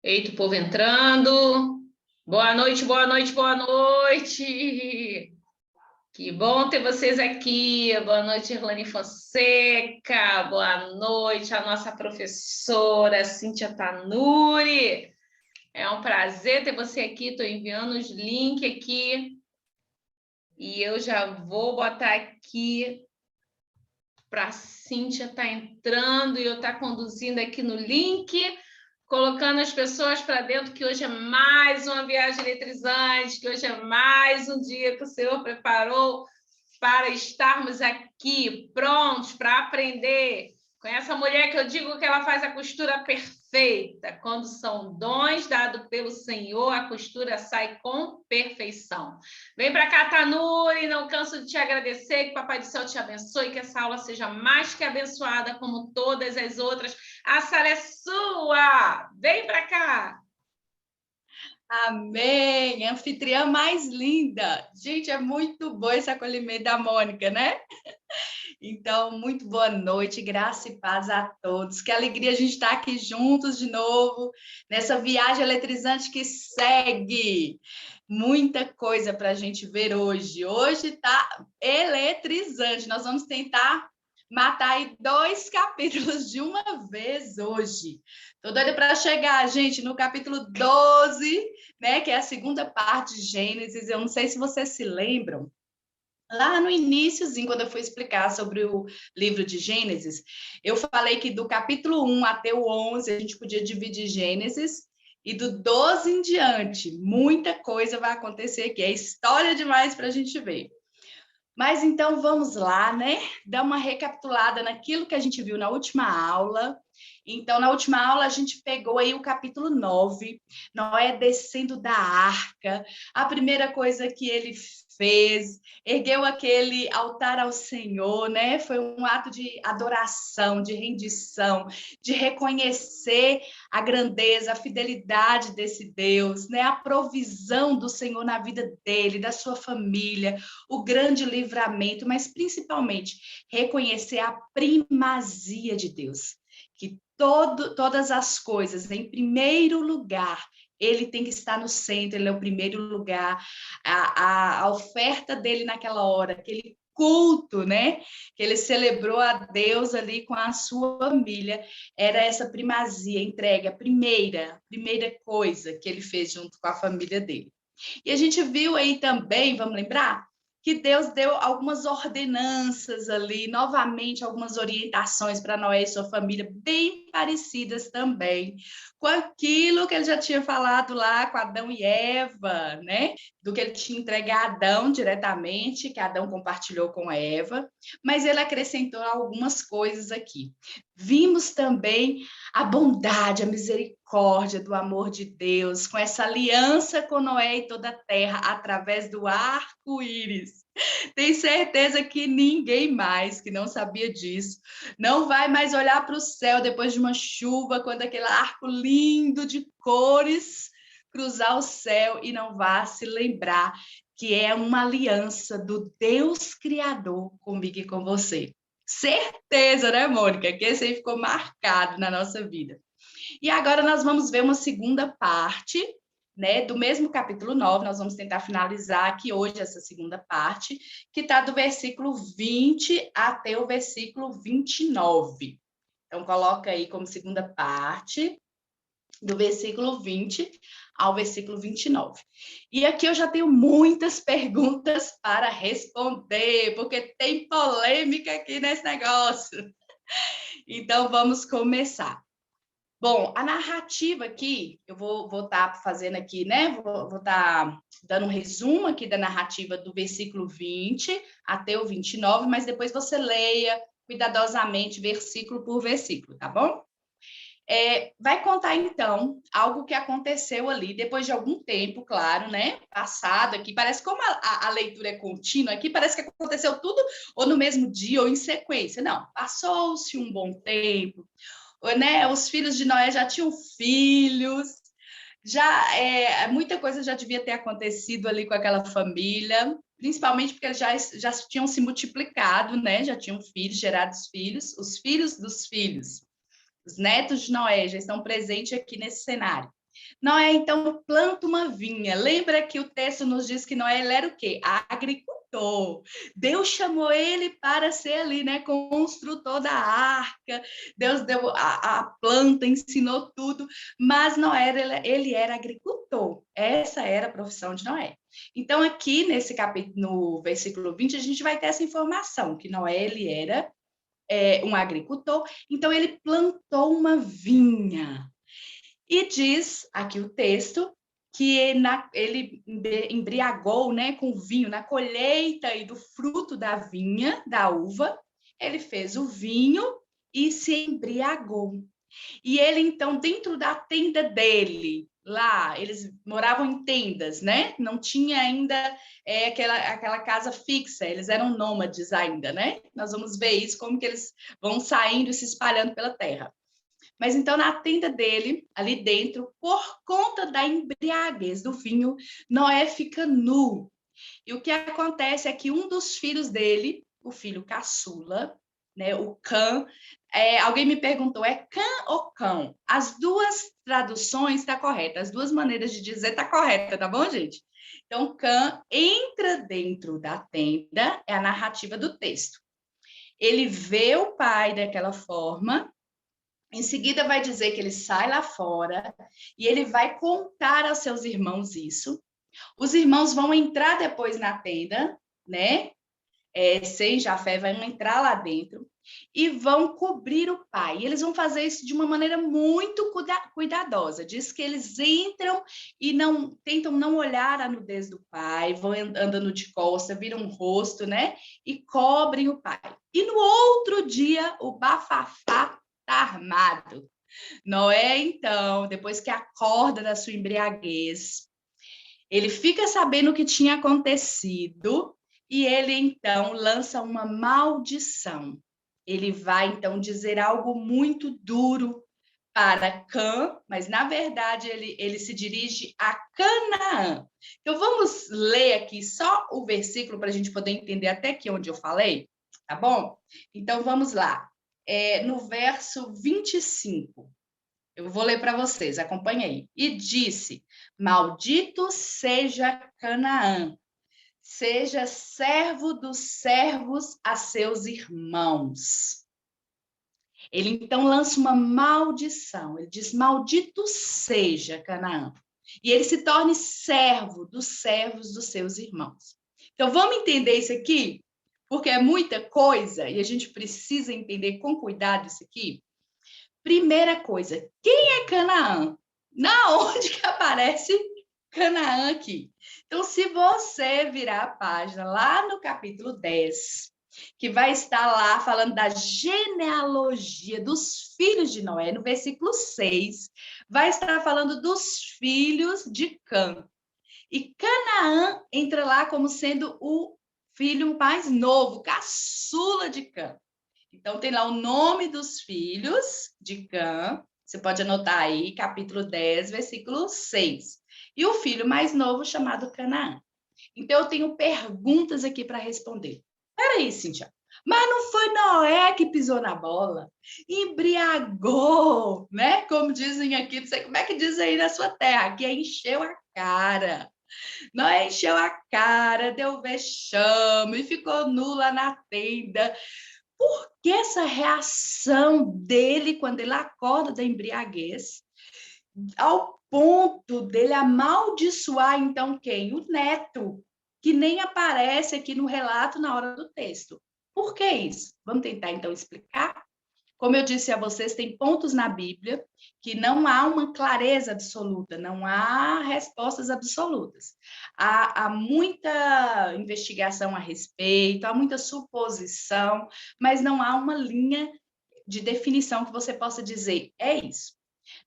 Eita, o povo entrando. Boa noite, boa noite, boa noite. Que bom ter vocês aqui. Boa noite, Irlane Fonseca. Boa noite, a nossa professora Cíntia Tanuri. É um prazer ter você aqui. Estou enviando os links aqui. E eu já vou botar aqui para a Cíntia estar entrando e eu estar conduzindo aqui no link, colocando as pessoas para dentro, que hoje é mais uma viagem eletrizante, que hoje é mais um dia que o Senhor preparou para estarmos aqui prontos para aprender com essa mulher que eu digo que ela faz a costura perfeita. Quando são dons dados pelo Senhor, a costura sai com perfeição. Vem para cá, Tanuri, não canso de te agradecer, que o Papai do Céu te abençoe, que essa aula seja mais que abençoada, como todas as outras. A sala é sua! Vem para cá! Amém! Anfitriã mais linda! Gente, é muito bom esse acolhimento da Mônica, né? Então, muito boa noite, graça e paz a todos. Que alegria a gente estar aqui juntos de novo, nessa viagem eletrizante que segue. Muita coisa para a gente ver hoje. Hoje está eletrizante. Nós vamos tentar matar aí 2 capítulos de uma vez hoje. Estou doida para chegar, gente, no capítulo 12, né, que é a segunda parte de Gênesis. Eu não sei se vocês se lembram, lá no iniciozinho, quando eu fui explicar sobre o livro de Gênesis, eu falei que do capítulo 1 até o 11, a gente podia dividir Gênesis, e do 12 em diante, muita coisa vai acontecer aqui. É história demais para a gente ver. Mas então vamos lá, né? Dar uma recapitulada naquilo que a gente viu na última aula. Então, na última aula, a gente pegou aí o capítulo 9, Noé descendo da arca. A primeira coisa que ele fez, ergueu aquele altar ao Senhor, né? Foi um ato de adoração, de rendição, de reconhecer a grandeza, a fidelidade desse Deus, né? A provisão do Senhor na vida dele, da sua família, o grande livramento, mas principalmente reconhecer a primazia de Deus, que todas as coisas, em primeiro lugar, ele tem que estar no centro, ele é o primeiro lugar, a oferta dele naquela hora, aquele culto, né, que ele celebrou a Deus ali com a sua família, era essa primazia, entrega, a primeira coisa que ele fez junto com a família dele. E a gente viu aí também, vamos lembrar, que Deus deu algumas ordenanças ali, novamente, algumas orientações para Noé e sua família, bem parecidas também com aquilo que ele já tinha falado lá com Adão e Eva, né? Do que ele tinha entregue a Adão diretamente, que Adão compartilhou com Eva, mas ele acrescentou algumas coisas aqui. Vimos também a bondade, a misericórdia do amor de Deus, com essa aliança com Noé e toda a terra, através do arco-íris. Tenho certeza que ninguém mais que não sabia disso não vai mais olhar para o céu depois de uma chuva, quando aquele arco lindo de cores cruzar o céu e não vai se lembrar que é uma aliança do Deus Criador comigo e com você. Certeza, né, Mônica? Que esse aí ficou marcado na nossa vida. E agora nós vamos ver uma segunda parte, né, do mesmo capítulo 9, nós vamos tentar finalizar aqui hoje essa segunda parte, que está do versículo 20 até o versículo 29. Então, coloca aí como segunda parte, do versículo 20 ao versículo 29. E aqui eu já tenho muitas perguntas para responder, porque tem polêmica aqui nesse negócio. Então, vamos começar. Bom, a narrativa aqui, eu vou estar fazendo aqui, né? Vou estar dando um resumo aqui da narrativa do versículo 20 até o 29, mas depois você leia cuidadosamente, versículo por versículo, tá bom? Vai contar, então, algo que aconteceu ali, depois de algum tempo, claro, né? Passado aqui, parece como a leitura é contínua aqui, parece que aconteceu tudo ou no mesmo dia ou em sequência. Não, passou-se um bom tempo, né? Os filhos de Noé já tinham filhos, muita coisa já devia ter acontecido ali com aquela família, principalmente porque eles já tinham se multiplicado, né? Já tinham filhos, gerados filhos, os filhos dos filhos. Os netos de Noé já estão presentes aqui nesse cenário. Noé, então, planta uma vinha. Lembra que o texto nos diz que Noé ele era o quê? Agricultor. Deus chamou ele para ser ali, né? Construtor da arca. Deus deu a planta, ensinou tudo. Mas Noé, ele era agricultor. Essa era a profissão de Noé. Então, aqui nesse capítulo, no versículo 20, a gente vai ter essa informação, que Noé, ele era um agricultor. Então, ele plantou uma vinha. E diz aqui o texto que ele embriagou, né, com o vinho na colheita e do fruto da vinha, da uva. Ele fez o vinho e se embriagou. E ele, então, dentro da tenda dele, lá, eles moravam em tendas, né? Não tinha ainda aquela casa fixa, eles eram nômades ainda, né? Nós vamos ver isso, como que eles vão saindo e se espalhando pela terra. Mas então, na tenda dele, ali dentro, por conta da embriaguez do vinho, Noé fica nu. E o que acontece é que um dos filhos dele, o filho caçula, né, o Cã, alguém me perguntou, é Cã ou Cão? As duas traduções estão corretas, as duas maneiras de dizer estão corretas, tá bom, gente? Então, Cã entra dentro da tenda, é a narrativa do texto. Ele vê o pai daquela forma. Em seguida, vai dizer que ele sai lá fora e ele vai contar aos seus irmãos isso. Os irmãos vão entrar depois na tenda, né? Sem Jafé, vão entrar lá dentro e vão cobrir o pai. E eles vão fazer isso de uma maneira muito cuidadosa. Diz que eles entram e tentam não olhar a nudez do pai, vão andando de costas, viram o rosto, né? E cobrem o pai. E no outro dia, o bafafá está armado. Noé, então, depois que acorda da sua embriaguez, ele fica sabendo o que tinha acontecido e ele, então, lança uma maldição. Ele vai, então, dizer algo muito duro para Cã, mas, na verdade, ele se dirige a Canaã. Então, vamos ler aqui só o versículo para a gente poder entender até aqui onde eu falei, tá bom? Então, vamos lá. No verso 25. Eu vou ler para vocês, acompanhe aí. E disse: Maldito seja Canaã, seja servo dos servos a seus irmãos. Ele então lança uma maldição. Ele diz: Maldito seja Canaã. E ele se torne servo dos servos dos seus irmãos. Então vamos entender isso aqui? Porque é muita coisa e a gente precisa entender com cuidado isso aqui. Primeira coisa, quem é Canaã? Na onde que aparece Canaã aqui? Então, se você virar a página lá no capítulo 10, que vai estar lá falando da genealogia dos filhos de Noé, no versículo 6, vai estar falando dos filhos de Cã. E Canaã entra lá como sendo o filho mais novo, caçula de Cã. Então, tem lá o nome dos filhos de Cã. Você pode anotar aí, capítulo 10, versículo 6. E o filho mais novo, chamado Canaã. Então, eu tenho perguntas aqui para responder. Peraí, Cíntia. Mas não foi Noé que pisou na bola? Embriagou, né? Como dizem aqui, não sei como é que diz aí na sua terra, que encheu a cara. Noé encheu a cara, deu vexame, ficou nula na tenda. Por que essa reação dele quando ele acorda da embriaguez, ao ponto dele amaldiçoar, então, quem? O neto, que nem aparece aqui no relato na hora do texto. Por que isso? Vamos tentar, então, explicar? Como eu disse a vocês, tem pontos na Bíblia que não há uma clareza absoluta, não há respostas absolutas. Há muita investigação a respeito, há muita suposição, mas não há uma linha de definição que você possa dizer, é isso.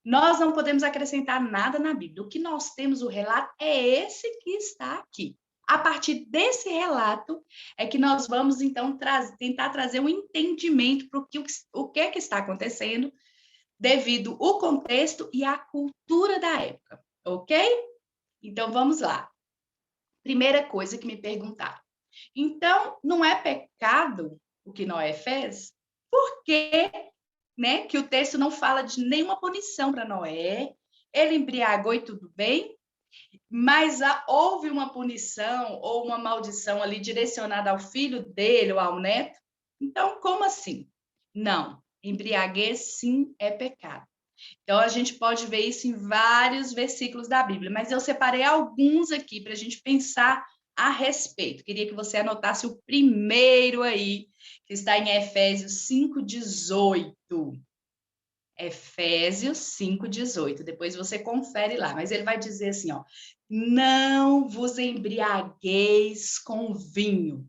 Nós não podemos acrescentar nada na Bíblia. O que nós temos, o relato, é esse que está aqui. A partir desse relato é que nós vamos, então, tentar trazer um entendimento para o que é que está acontecendo devido ao contexto e à cultura da época, ok? Então, vamos lá. Primeira coisa que me perguntaram. Então, não é pecado o que Noé fez? Por que, né, que o texto não fala de nenhuma punição para Noé Ele embriagou e tudo bem, mas houve uma punição ou uma maldição ali direcionada ao filho dele ou ao neto? Então, como assim? Não, embriaguez sim é pecado. Então, a gente pode ver isso em vários versículos da Bíblia, mas eu separei alguns aqui para a gente pensar a respeito. Queria que você anotasse o primeiro aí, que está em Efésios 5:18. Efésios 5:18. Depois você confere lá, mas ele vai dizer assim, ó: não vos embriagueis com vinho,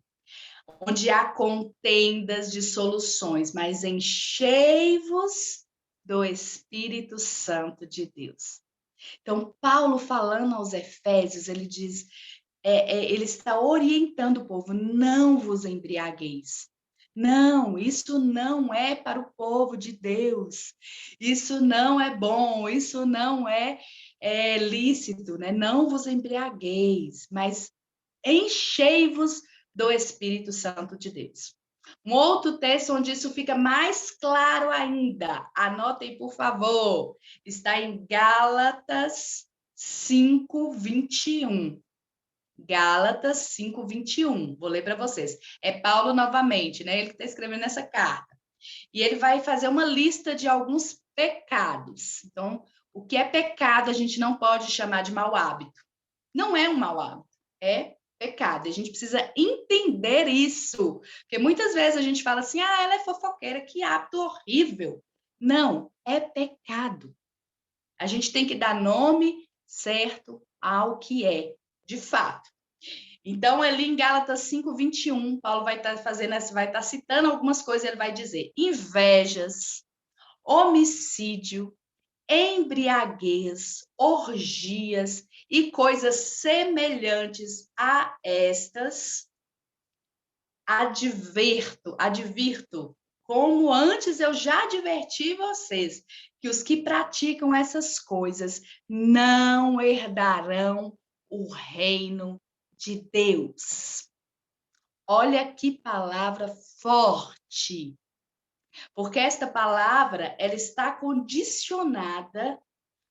onde há contendas, dissoluções, mas enchei-vos do Espírito Santo de Deus. Então, Paulo falando aos Efésios, ele diz, ele está orientando o povo, não vos embriagueis. Não, isso não é para o povo de Deus. Isso não é bom, isso não é lícito, né? Não vos embriagueis, mas enchei-vos do Espírito Santo de Deus. Um outro texto onde isso fica mais claro ainda, anotem, por favor, está em Gálatas 5:21. Gálatas 5:21. Vou ler para vocês. É Paulo novamente, né? Ele que está escrevendo essa carta. E ele vai fazer uma lista de alguns pecados. Então, o que é pecado a gente não pode chamar de mau hábito. Não é um mau hábito, é pecado. A gente precisa entender isso. Porque muitas vezes a gente fala assim, ela é fofoqueira, que hábito horrível. Não, é pecado. A gente tem que dar nome certo ao que é, de fato. Então, ali em Gálatas 5:21, Paulo vai estar vai estar citando algumas coisas, ele vai dizer: invejas, homicídio, embriaguez, orgias e coisas semelhantes a estas, advirto, como antes eu já adverti vocês, que os que praticam essas coisas não herdarão o reino de Deus. Olha que palavra forte. Porque esta palavra, ela está condicionada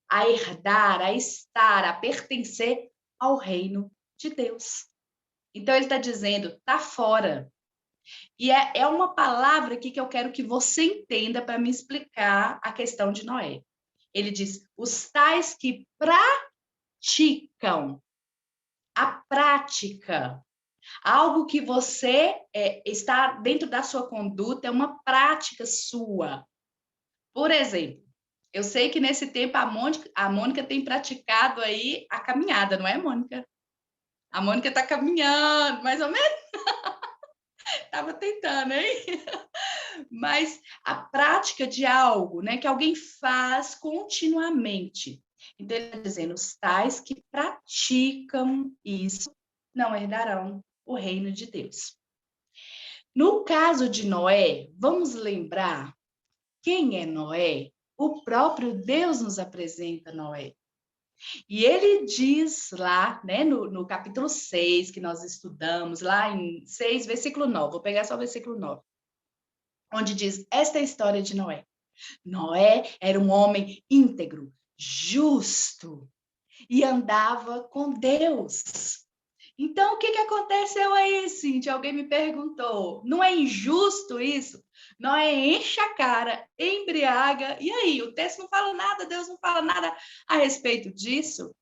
a herdar, a estar, a pertencer ao reino de Deus. Então, ele está dizendo, está fora. E é uma palavra aqui que eu quero que você entenda para me explicar a questão de Noé. Ele diz, os tais que praticam, a prática, algo que você está dentro da sua conduta, é uma prática sua. Por exemplo, eu sei que nesse tempo a Mônica tem praticado aí a caminhada, não é, Mônica? A Mônica está caminhando, mais ou menos. Estava tentando, hein? Mas a prática de algo, né, que alguém faz continuamente. Então, ele está dizendo, os tais que praticam isso não herdarão o reino de Deus. No caso de Noé, vamos lembrar quem é Noé? O próprio Deus nos apresenta Noé. E ele diz lá, né, no capítulo 6, que nós estudamos, lá em 6, versículo 9, vou pegar só o versículo 9, onde diz, esta é a história de Noé. Noé era um homem íntegro, justo, e andava com Deus. Então, o que aconteceu aí, Cíntia? Alguém me perguntou. Não é injusto isso? Noé enche a cara, embriaga. E aí, o texto não fala nada, Deus não fala nada a respeito disso?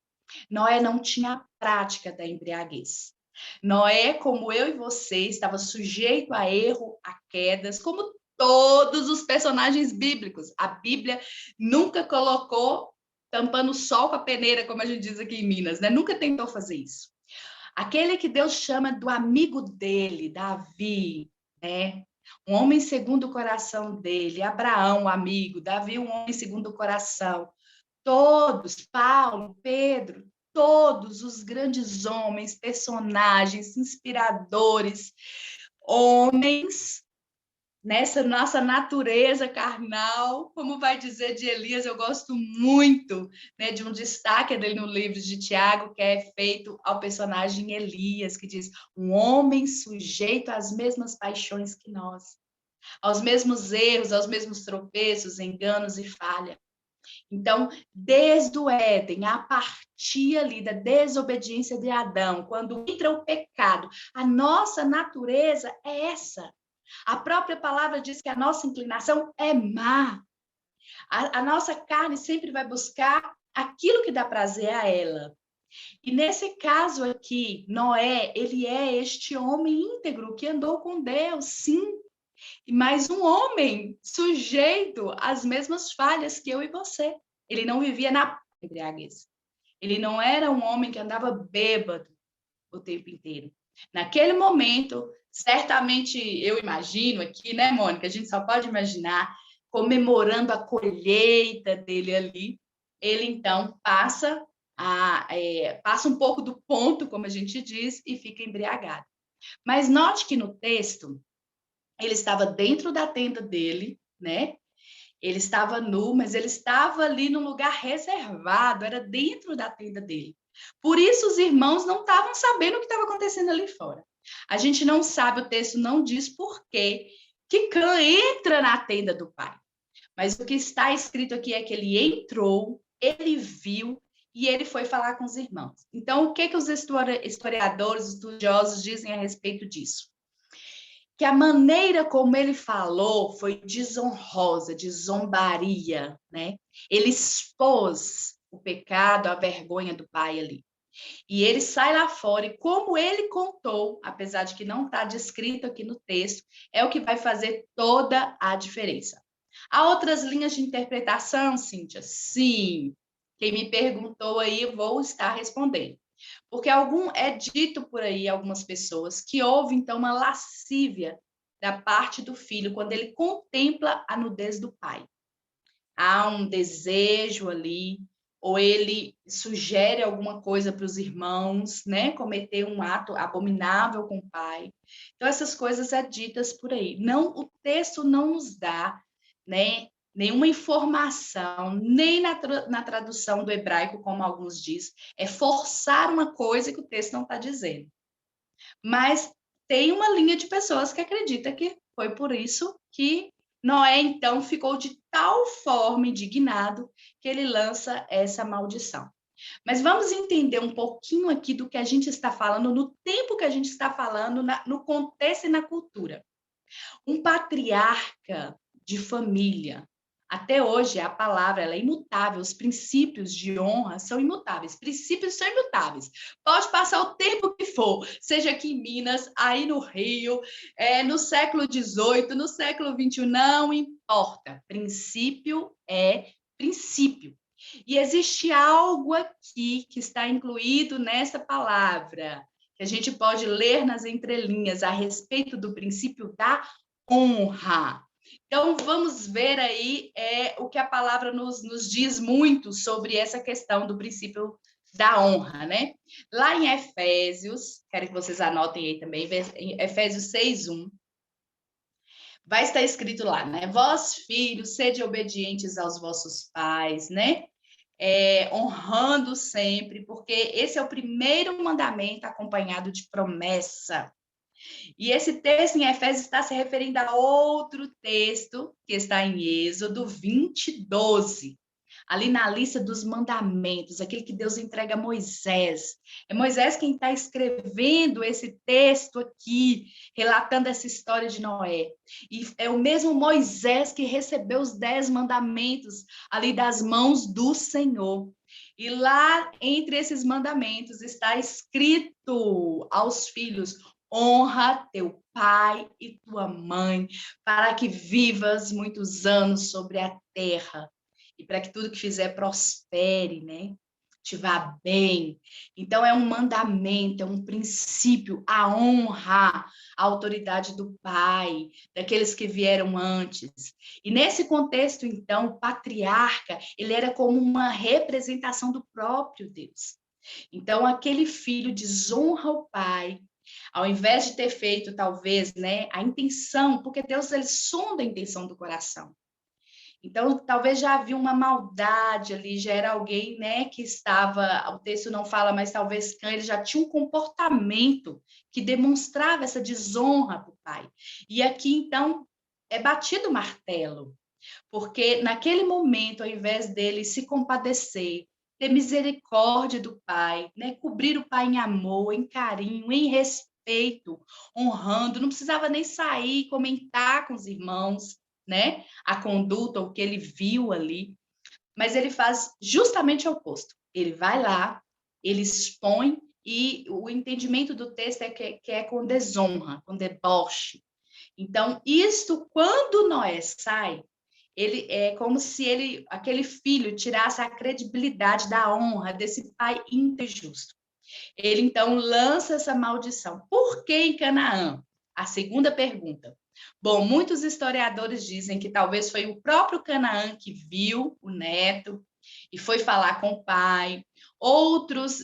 Noé não tinha a prática da embriaguez. Noé, como eu e você, estava sujeito a erro, a quedas, como todos os personagens bíblicos. A Bíblia nunca colocou tampando o sol com a peneira, como a gente diz aqui em Minas, né? Nunca tentou fazer isso. Aquele que Deus chama do amigo dele, Davi, né? Um homem segundo o coração dele, Abraão, um amigo, Davi, um homem segundo o coração. Todos, Paulo, Pedro, todos os grandes homens, personagens, inspiradores, homens nessa nossa natureza carnal, como vai dizer de Elias, eu gosto muito, né, de um destaque dele no livro de Tiago, que é feito ao personagem Elias, que diz, um homem sujeito às mesmas paixões que nós, aos mesmos erros, aos mesmos tropeços, enganos e falha. Então, desde o Éden, a partir ali da desobediência de Adão, quando entra o pecado, a nossa natureza é essa. A própria palavra diz que a nossa inclinação é má. A nossa carne sempre vai buscar aquilo que dá prazer a ela. E nesse caso aqui, Noé, ele é este homem íntegro que andou com Deus, sim, mas um homem sujeito às mesmas falhas que eu e você. Ele não vivia na embriaguez. Ele não era um homem que andava bêbado o tempo inteiro. Naquele momento, certamente, eu imagino aqui, né, Mônica? A gente só pode imaginar, comemorando a colheita dele ali, ele então passa um pouco do ponto, como a gente diz, e fica embriagado. Mas note que no texto, ele estava dentro da tenda dele, né? Ele estava nu, mas ele estava ali num lugar reservado, era dentro da tenda dele. Por isso os irmãos não estavam sabendo o que estava acontecendo ali fora. A gente não sabe, o texto não diz por quê que Cã entra na tenda do pai. Mas o que está escrito aqui é que ele entrou, ele viu e ele foi falar com os irmãos. Então, o que os historiadores, estudiosos dizem a respeito disso? Que a maneira como ele falou foi desonrosa, de zombaria, né? Ele expôs o pecado, a vergonha do pai ali. E ele sai lá fora, e como ele contou, apesar de que não está descrito aqui no texto, é o que vai fazer toda a diferença. Há outras linhas de interpretação, Cíntia? Sim. Quem me perguntou aí, eu vou estar respondendo. Porque é dito por aí, algumas pessoas, que houve, então, uma lascívia da parte do filho, quando ele contempla a nudez do pai. Há um desejo ali, ou ele sugere alguma coisa para os irmãos, né? Cometer um ato abominável com o pai. Então, essas coisas são ditas por aí. Não, o texto não nos dá, né, nenhuma informação, nem na tradução do hebraico, como alguns dizem, é forçar uma coisa que o texto não está dizendo. Mas tem uma linha de pessoas que acredita que foi por isso que Noé, então, ficou de tal forma indignado que ele lança essa maldição. Mas vamos entender um pouquinho aqui do que a gente está falando, no tempo que a gente está falando, no contexto e na cultura. Um patriarca de família, até hoje a palavra ela é imutável, os princípios de honra são imutáveis, princípios são imutáveis. Pode passar o tempo que for, seja aqui em Minas, aí no Rio, no século XVIII, no século XXI, não importa. Princípio é princípio. E existe algo aqui que está incluído nessa palavra, que a gente pode ler nas entrelinhas a respeito do princípio da honra. Então, vamos ver aí o que a palavra nos diz muito sobre essa questão do princípio da honra, né? Lá em Efésios, quero que vocês anotem aí também, em Efésios 6:1, vai estar escrito lá, né? Vós, filhos, sede obedientes aos vossos pais, né? Honrando sempre, porque esse é o primeiro mandamento acompanhado de promessa. E esse texto em Efésios está se referindo a outro texto que está em Êxodo 20:12, ali na lista dos mandamentos, aquele que Deus entrega a Moisés. É Moisés quem está escrevendo esse texto aqui, relatando essa história de Noé. E é o mesmo Moisés que recebeu os 10 mandamentos ali das mãos do Senhor. E lá, entre esses mandamentos, está escrito aos filhos: honra teu pai e tua mãe, para que vivas muitos anos sobre a terra e para que tudo que fizer prospere, né? Te vá bem. Então, é um mandamento, é um princípio, a honra, a autoridade do pai, daqueles que vieram antes. E nesse contexto, então, o patriarca, ele era como uma representação do próprio Deus. Então, aquele filho desonra o pai, ao invés de ter feito, talvez, né, a intenção, porque Deus, ele sonda a intenção do coração. Então, talvez já havia uma maldade ali, já era alguém, né, que estava, o texto não fala, mas talvez ele já tinha um comportamento que demonstrava essa desonra para o pai. E aqui, então, é batido o martelo. Porque naquele momento, ao invés dele se compadecer, ter misericórdia do pai, né? Cobrir o pai em amor, em carinho, em respeito, honrando, não precisava nem sair e comentar com os irmãos, né? A conduta, o que ele viu ali, mas ele faz justamente o oposto. Ele vai lá, ele expõe, e o entendimento do texto é que é com desonra, com deboche. Então, isto, quando Noé sai, ele é como se aquele filho tirasse a credibilidade da honra desse pai íntegro e justo. Ele então lança essa maldição. Por que em Canaã? A segunda pergunta. Bom, muitos historiadores dizem que talvez foi o próprio Canaã que viu o neto e foi falar com o pai. Outros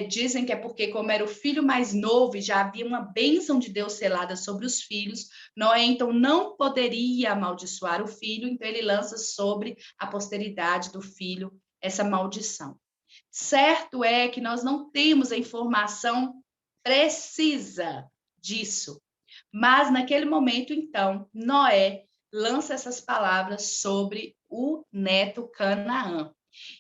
dizem que é porque, como era o filho mais novo e já havia uma bênção de Deus selada sobre os filhos, Noé então não poderia amaldiçoar o filho, então ele lança sobre a posteridade do filho essa maldição. Certo é que nós não temos a informação precisa disso, mas naquele momento, então, Noé lança essas palavras sobre o neto Canaã.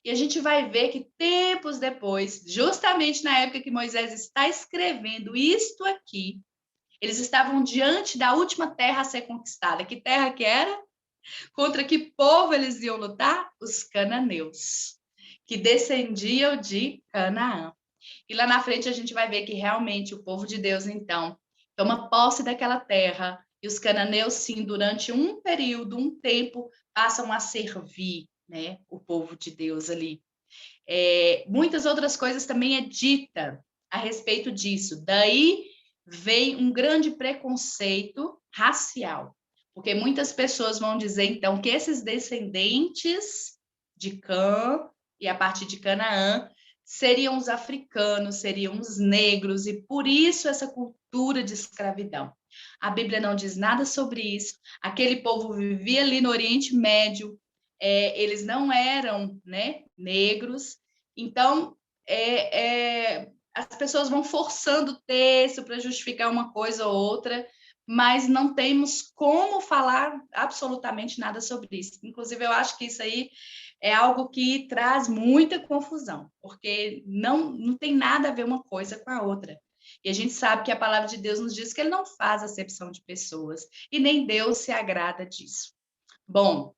E a gente vai ver que tempos depois, justamente na época que Moisés está escrevendo isto aqui, eles estavam diante da última terra a ser conquistada. Que terra que era? Contra que povo eles iam lutar? Os cananeus, que descendiam de Canaã. E lá na frente a gente vai ver que realmente o povo de Deus, então, toma posse daquela terra, e os cananeus, sim, durante um período, um tempo, passam a servir, né, o povo de Deus ali. Muitas outras coisas também é dita a respeito disso. Daí vem um grande preconceito racial, porque muitas pessoas vão dizer, então, que esses descendentes de Cã e a partir de Canaã seriam os africanos, seriam os negros, e por isso essa cultura de escravidão. A Bíblia não diz nada sobre isso. Aquele povo vivia ali no Oriente Médio, eles não eram, né, negros, então as pessoas vão forçando o texto para justificar uma coisa ou outra, mas não temos como falar absolutamente nada sobre isso. Inclusive, eu acho que isso aí é algo que traz muita confusão, porque não tem nada a ver uma coisa com a outra. E a gente sabe que a palavra de Deus nos diz que ele não faz acepção de pessoas, e nem Deus se agrada disso. Bom,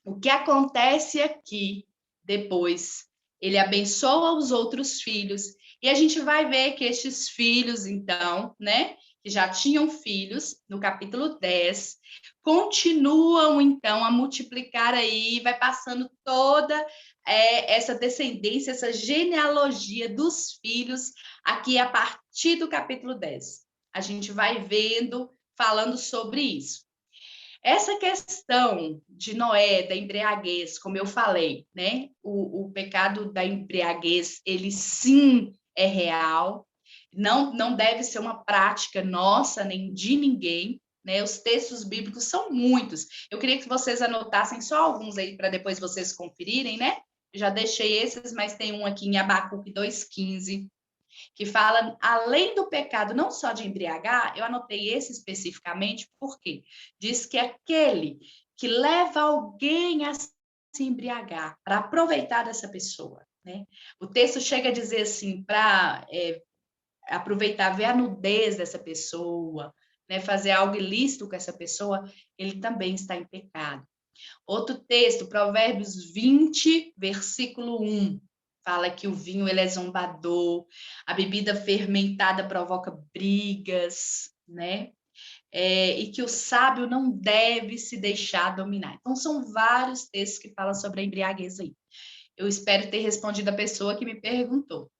o que acontece aqui depois? Ele abençoa os outros filhos, e a gente vai ver que estes filhos, então, né, que já tinham filhos, no capítulo 10, continuam, então, a multiplicar aí, vai passando toda essa descendência, essa genealogia dos filhos, aqui a partir do capítulo 10. A gente vai vendo, falando sobre isso. Essa questão de Noé, da embriaguez, como eu falei, né? O pecado da embriaguez, ele sim é real, não deve ser uma prática nossa, nem de ninguém, né? Os textos bíblicos são muitos. Eu queria que vocês anotassem só alguns aí para depois vocês conferirem, né? Já deixei esses, mas tem um aqui em Abacuque 2,15, que fala, além do pecado não só de embriagar, eu anotei esse especificamente, porque diz que aquele que leva alguém a se embriagar, para aproveitar dessa pessoa, né? O texto chega a dizer assim, para aproveitar, ver a nudez dessa pessoa, né? Fazer algo ilícito com essa pessoa, ele também está em pecado. Outro texto, Provérbios 20, versículo 1, fala que o vinho ele é zombador, a bebida fermentada provoca brigas, né? E que o sábio não deve se deixar dominar. Então, são vários textos que falam sobre a embriaguez aí. Eu espero ter respondido a pessoa que me perguntou.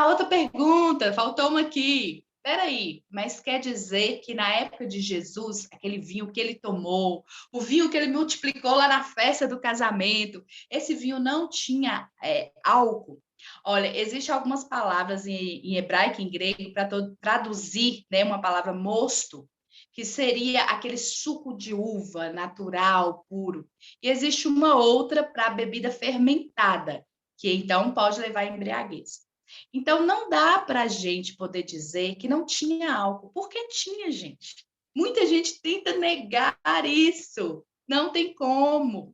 Outra pergunta, faltou uma aqui. Peraí, mas quer dizer que na época de Jesus, aquele vinho que ele tomou, o vinho que ele multiplicou lá na festa do casamento, esse vinho não tinha álcool? Olha, existem algumas palavras em hebraico e em grego para traduzir, né, uma palavra mosto, que seria aquele suco de uva natural, puro. E existe uma outra para bebida fermentada, que então pode levar a embriaguez. Então, não dá para a gente poder dizer que não tinha álcool, porque tinha, gente. Muita gente tenta negar isso, Não tem como.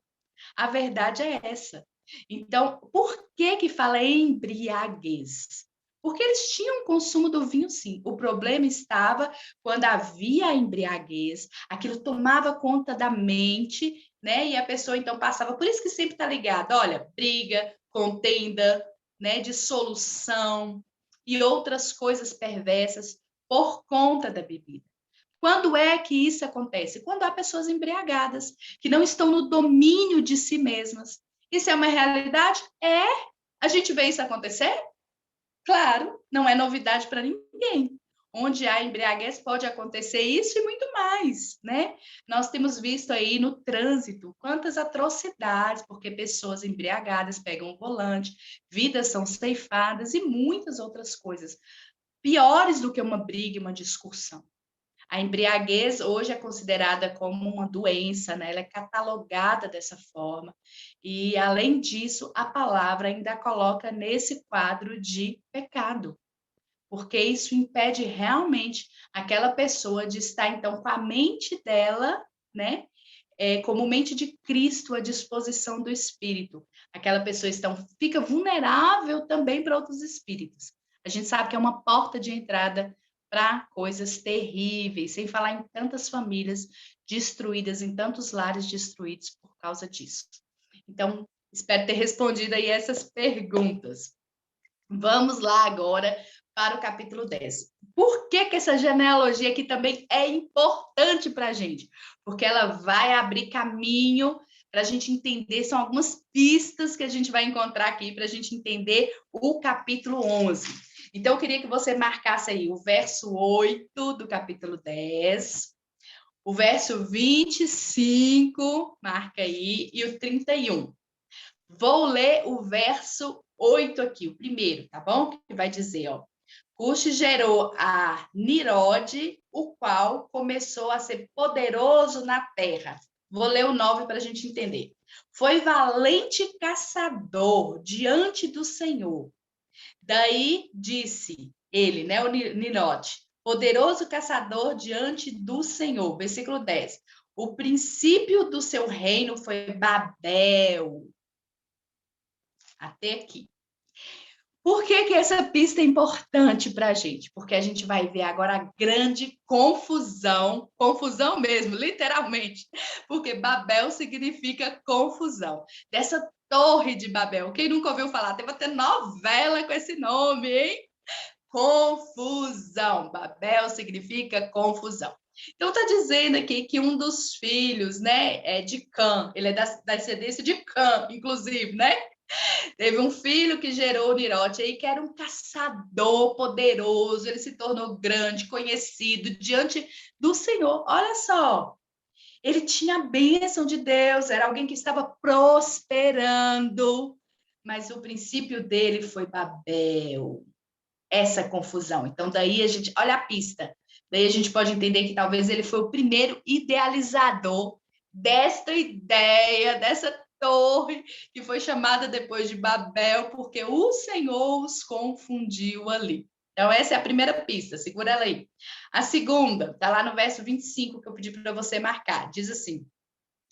A verdade é essa. Então, por que que fala embriaguez? Porque eles tinham consumo do vinho, sim. O problema estava quando havia a embriaguez, aquilo tomava conta da mente, né? E a pessoa então passava. Por isso que sempre está ligado, olha, briga, contenda, né? Dissolução e outras coisas perversas por conta da bebida. Quando é que isso acontece? Quando há pessoas embriagadas, que não estão no domínio de si mesmas. Isso é uma realidade? É. A gente vê isso acontecer? Claro, não é novidade para ninguém. Onde há embriaguez pode acontecer isso e muito mais, né? Nós temos visto aí no trânsito quantas atrocidades, porque pessoas embriagadas pegam o volante, vidas são ceifadas e muitas outras coisas piores do que uma briga e uma discussão. A embriaguez hoje é considerada como uma doença, né? Ela é catalogada dessa forma. E, além disso, a palavra ainda coloca nesse quadro de pecado, porque isso impede realmente aquela pessoa de estar, então, com a mente dela, né? Como mente de Cristo à disposição do Espírito. Aquela pessoa, então, fica vulnerável também para outros espíritos. A gente sabe que é uma porta de entrada para coisas terríveis, sem falar em tantas famílias destruídas, em tantos lares destruídos por causa disso. Então, espero ter respondido aí essas perguntas. Vamos lá agora para o capítulo 10. Por que que essa genealogia aqui também é importante para a gente? Porque ela vai abrir caminho para a gente entender, são algumas pistas que a gente vai encontrar aqui para a gente entender o capítulo 11. Então, eu queria que você marcasse aí o verso 8 do capítulo 10, o verso 25, marca aí, e o 31. Vou ler o verso 8 aqui, o primeiro, tá bom? Que vai dizer, ó. Cuxi gerou a Nirode, o qual começou a ser poderoso na terra. Vou ler o 9 para a gente entender. Foi valente caçador diante do Senhor. Daí disse ele, né, o Nirode, poderoso caçador diante do Senhor. Versículo 10. O princípio do seu reino foi Babel. Até aqui. Por que que essa pista é importante para a gente? Porque a gente vai ver agora a grande confusão, confusão mesmo, literalmente, porque Babel significa confusão. Dessa torre de Babel, quem nunca ouviu falar? Teve até novela com esse nome, hein? Confusão. Babel significa confusão. Então, está dizendo aqui que um dos filhos, né, é de Cã, ele é da descendência de Cã, inclusive, né? Teve um filho que gerou o Nirote aí, que era um caçador poderoso, ele se tornou grande, conhecido diante do Senhor. Olha só, ele tinha a bênção de Deus, era alguém que estava prosperando, mas o princípio dele foi Babel, essa confusão. Então, daí a gente, olha a pista, daí a gente pode entender que talvez ele foi o primeiro idealizador desta ideia, dessa torre, que foi chamada depois de Babel, porque o Senhor os confundiu ali. Então, essa é a primeira pista, segura ela aí. A segunda, está lá no verso 25, que eu pedi para você marcar, diz assim,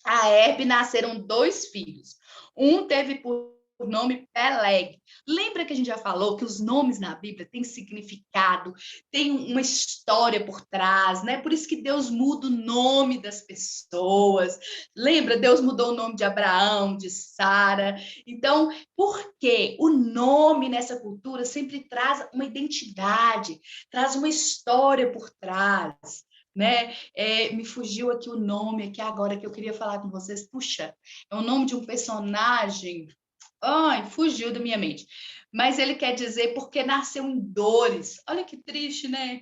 a Herbe nasceram 2 filhos. Um teve por nome Peleg. Lembra que a gente já falou que os nomes na Bíblia têm significado, tem uma história por trás, né? Por isso que Deus muda o nome das pessoas. Lembra? Deus mudou o nome de Abraão, de Sara. Então, por quê? O nome nessa cultura sempre traz uma identidade, traz uma história por trás, né? Me fugiu aqui o nome aqui agora que eu queria falar com vocês. Puxa, é o nome de um personagem. Ai, fugiu da minha mente. Mas ele quer dizer porque nasceu em dores. Olha que triste, né?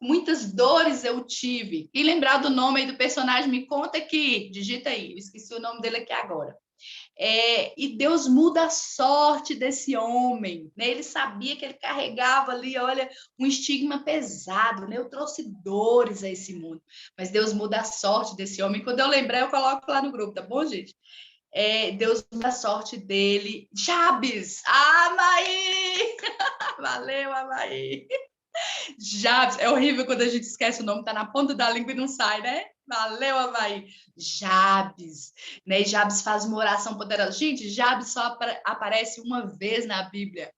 Muitas dores eu tive. Quem lembrar do nome aí do personagem, me conta aqui. Digita aí. Eu esqueci o nome dele aqui agora. E Deus muda a sorte desse homem, né? Ele sabia que ele carregava ali, olha, um estigma pesado, né? Eu trouxe dores a esse mundo, mas Deus muda a sorte desse homem. Quando eu lembrar, eu coloco lá no grupo, tá bom, gente? Deus muda a sorte dele. Jabes! Amaí! Valeu, Amaí! Jabes, é horrível quando a gente esquece o nome, tá na ponta da língua e não sai, né? Valeu, Avaí. Jabes, né? Jabes faz uma oração poderosa. Gente, Jabes só aparece uma vez na Bíblia.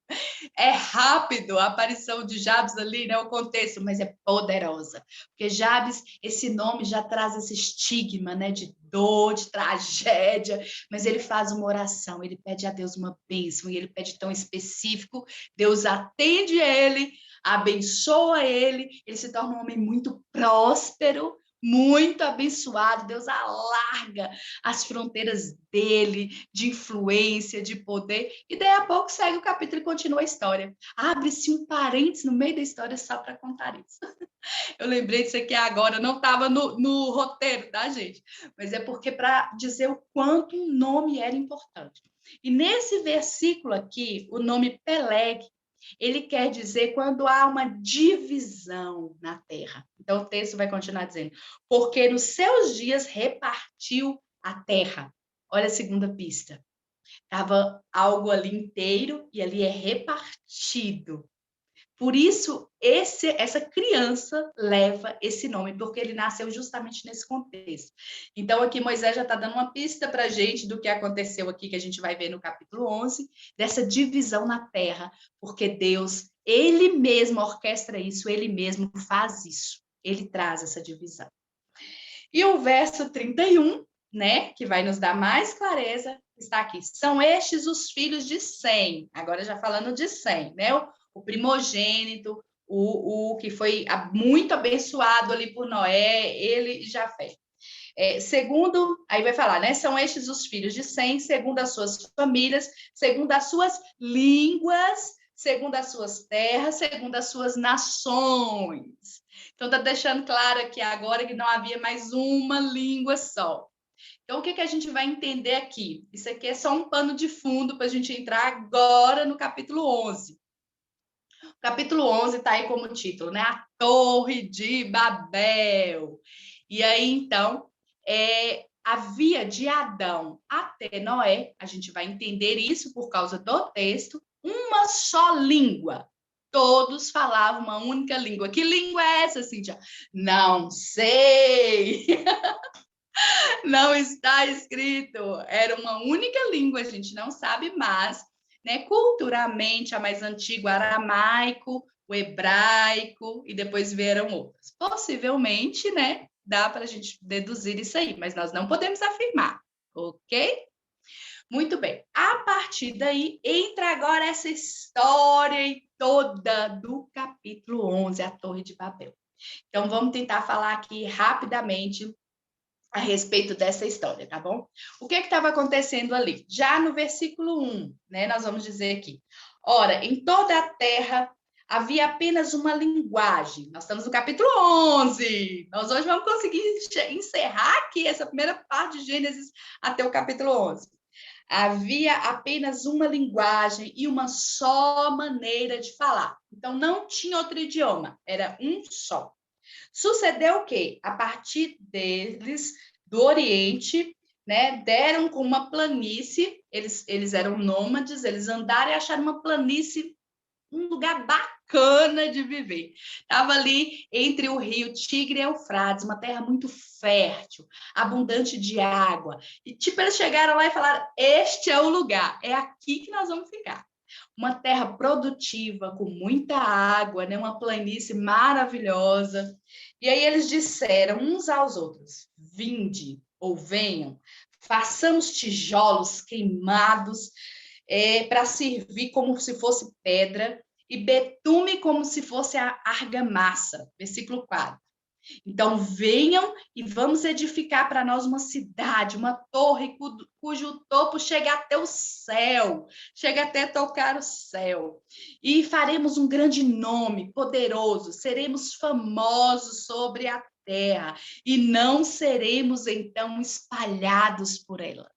É rápido a aparição de Jabes ali, né? O contexto, mas é poderosa. Porque Jabes, esse nome já traz esse estigma, né? De dor, de tragédia. Mas ele faz uma oração, ele pede a Deus uma bênção, e ele pede tão específico. Deus atende ele, abençoa ele se torna um homem muito próspero, muito abençoado. Deus alarga as fronteiras dele, de influência, de poder, e daí a pouco segue o capítulo e continua a história. Abre-se um parênteses no meio da história só para contar isso. Eu lembrei disso aqui agora, não estava no roteiro, tá, gente? Mas é porque para dizer o quanto um nome era importante. E nesse versículo aqui, o nome Peleg, ele quer dizer quando há uma divisão na terra. Então, o texto vai continuar dizendo, porque nos seus dias repartiu a terra. Olha a segunda pista. Estava algo ali inteiro e ali é repartido. Por isso, essa criança leva esse nome, porque ele nasceu justamente nesse contexto. Então, aqui Moisés já está dando uma pista para a gente do que aconteceu aqui, que a gente vai ver no capítulo 11, dessa divisão na terra, porque Deus, ele mesmo orquestra isso, ele mesmo faz isso, ele traz essa divisão. E o verso 31, né, que vai nos dar mais clareza, está aqui. São estes os filhos de Sem, agora já falando de Sem, né, o primogênito, o que foi muito abençoado ali por Noé, ele e Jafé. Segundo, aí vai falar, né? São estes os filhos de Sem, segundo as suas famílias, segundo as suas línguas, segundo as suas terras, segundo as suas nações. Então, está deixando claro aqui agora que não havia mais uma língua só. Então, o que a gente vai entender aqui? Isso aqui é só um pano de fundo para a gente entrar agora no capítulo 11. O capítulo 11 está aí como título, né? A Torre de Babel. E aí, então, havia de Adão até Noé, a gente vai entender isso por causa do texto, uma só língua. Todos falavam uma única língua. Que língua é essa, Cíntia? Não sei. Não está escrito. Era uma única língua, a gente não sabe, mas, né, culturalmente, a mais antiga, o aramaico, o hebraico, e depois vieram outras. Possivelmente, né, dá para a gente deduzir isso aí, mas nós não podemos afirmar, ok? Muito bem. A partir daí, entra agora essa história toda do capítulo 11, a Torre de Babel. Então, vamos tentar falar aqui rapidamente a respeito dessa história, tá bom? O que estava acontecendo ali? Já no versículo 1, né, nós vamos dizer aqui. Ora, em toda a terra havia apenas uma linguagem. Nós estamos no capítulo 11. Nós hoje vamos conseguir encerrar aqui essa primeira parte de Gênesis até o capítulo 11. Havia apenas uma linguagem e uma só maneira de falar. Então, não tinha outro idioma, era um só. Sucedeu o quê? A partir deles, do Oriente, né, deram com uma planície, eles eram nômades, eles andaram e acharam uma planície, um lugar bacana de viver. Estava ali entre o rio Tigre e Eufrates, uma terra muito fértil, abundante de água. E tipo, eles chegaram lá e falaram, este é o lugar, é aqui que nós vamos ficar. Uma terra produtiva, com muita água, né? Uma planície maravilhosa. E aí eles disseram uns aos outros, vinde ou venham, façamos tijolos queimados para servir como se fosse pedra e betume como se fosse a argamassa. Versículo 4. Então, venham e vamos edificar para nós uma cidade, uma torre cujo topo chega até o céu, chega até tocar o céu. E faremos um grande nome, poderoso, seremos famosos sobre a terra e não seremos, então, espalhados por ela.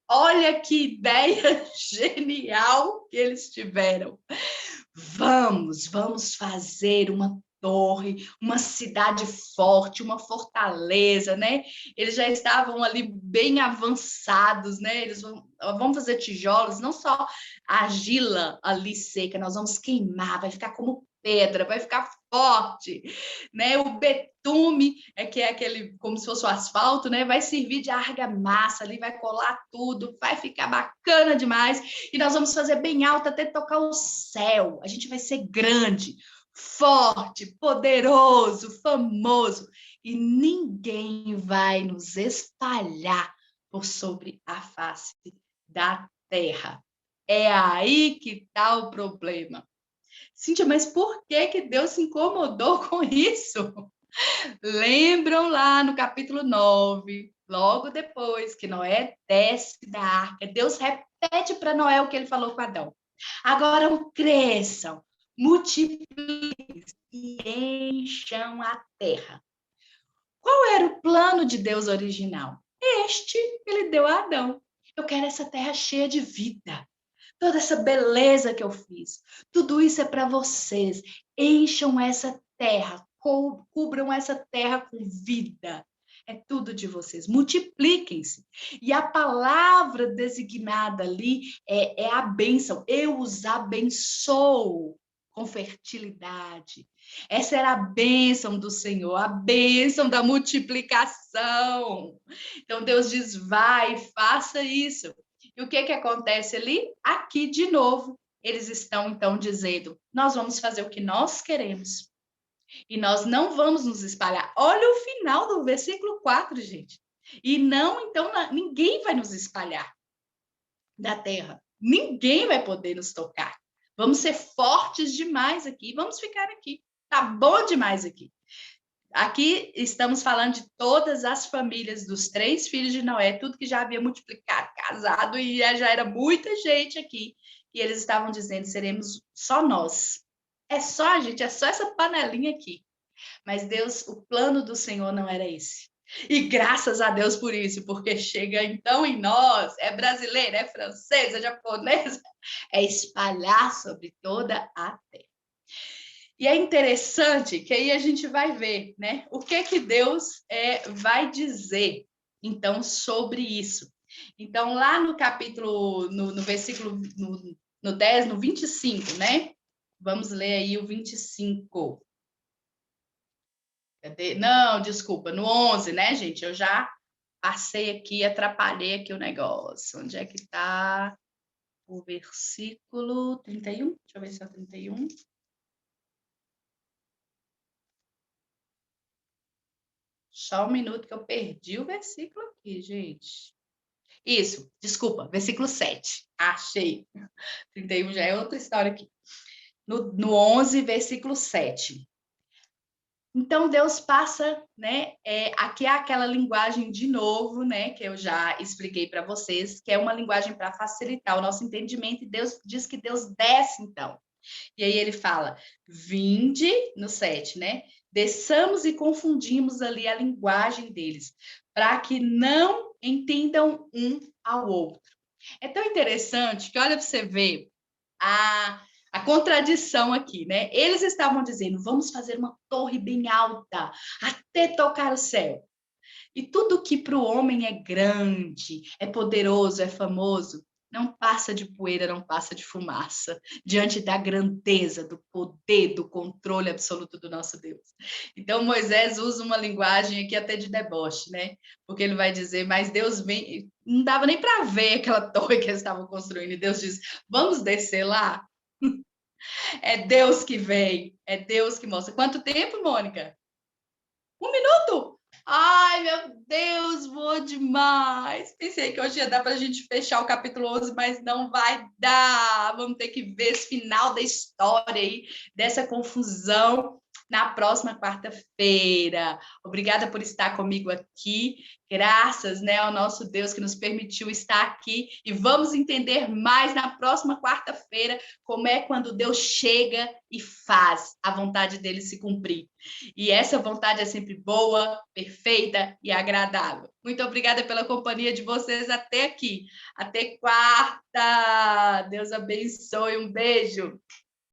Olha que ideia genial que eles tiveram. Vamos fazer uma torre, uma cidade forte, uma fortaleza, né? Eles já estavam ali bem avançados, né? Eles vão fazer tijolos, não só a argila ali seca, nós vamos queimar, vai ficar como pedra, vai ficar forte, né? O betume, que é aquele, como se fosse o asfalto, né? Vai servir de argamassa ali, vai colar tudo, vai ficar bacana demais. E nós vamos fazer bem alto até tocar o céu. A gente vai ser grande, forte, poderoso, famoso. E ninguém vai nos espalhar por sobre a face da terra. É aí que está o problema. Cíntia, mas por que Deus se incomodou com isso? Lembram lá no capítulo 9, logo depois que Noé desce da arca, Deus repete para Noé o que ele falou com Adão. Agora cresçam, multipliquem e encham a terra. Qual era o plano de Deus original? Este ele deu a Adão. Eu quero essa terra cheia de vida. Toda essa beleza que eu fiz, tudo isso é para vocês. Encham essa terra, cubram essa terra com vida. É tudo de vocês. Multipliquem-se. E a palavra designada ali é a bênção. Eu os abençoo com fertilidade. Essa era a bênção do Senhor, a bênção da multiplicação. Então Deus diz: vai, faça isso. E o que acontece ali? Aqui, de novo, eles estão, então, dizendo: nós vamos fazer o que nós queremos. E nós não vamos nos espalhar. Olha o final do versículo 4, gente. E não, então, ninguém vai nos espalhar da terra. Ninguém vai poder nos tocar. Vamos ser fortes demais aqui. Vamos ficar aqui. Tá bom demais aqui. Aqui estamos falando de todas as famílias dos 3 filhos de Noé, tudo que já havia multiplicado, casado, e já era muita gente aqui. E eles estavam dizendo: seremos só nós. É só a gente, é só essa panelinha aqui. Mas Deus, o plano do Senhor não era esse. E graças a Deus por isso, porque chega então em nós, é brasileira, é francesa, é japonesa, é espalhar sobre toda a terra. E é interessante que aí a gente vai ver, né? O que Deus vai dizer, então, sobre isso. Então, lá no capítulo, no versículo, no 10, no 25, né? Vamos ler aí o 25. Cadê? Não, desculpa, no 11, né, gente? Eu já passei aqui, atrapalhei aqui o negócio. Onde é que está o versículo 31? Deixa eu ver se é o 31. Só um minuto que eu perdi o versículo aqui, gente. Isso, desculpa, versículo 7. Achei. 31 já é outra história aqui. No 11, versículo 7. Então, Deus passa, né? Aqui é aquela linguagem de novo, né? Que eu já expliquei para vocês, que é uma linguagem para facilitar o nosso entendimento. E Deus diz que Deus desce, então. E aí ele fala: vinde, no 7, né? Desçamos e confundimos ali a linguagem deles, para que não entendam um ao outro. É tão interessante que, olha para você ver a contradição aqui, né? Eles estavam dizendo: vamos fazer uma torre bem alta, até tocar o céu. E tudo que para o homem é grande, é poderoso, é famoso, não passa de poeira, não passa de fumaça, diante da grandeza, do poder, do controle absoluto do nosso Deus. Então, Moisés usa uma linguagem aqui até de deboche, né? Porque ele vai dizer: mas Deus vem, não dava nem para ver aquela torre que eles estavam construindo, e Deus diz: vamos descer lá? É Deus que vem, é Deus que mostra. Quanto tempo, Mônica? 1 minuto? Ai, meu Deus, voa demais. Pensei que hoje ia dar para a gente fechar o capítulo 11, mas não vai dar. Vamos ter que ver esse final da história aí, dessa confusão, na próxima quarta-feira. Obrigada por estar comigo aqui. Graças, né, ao nosso Deus que nos permitiu estar aqui. E vamos entender mais na próxima quarta-feira como é quando Deus chega e faz a vontade dele se cumprir. E essa vontade é sempre boa, perfeita e agradável. Muito obrigada pela companhia de vocês até aqui. Até quarta. Deus abençoe. Um beijo.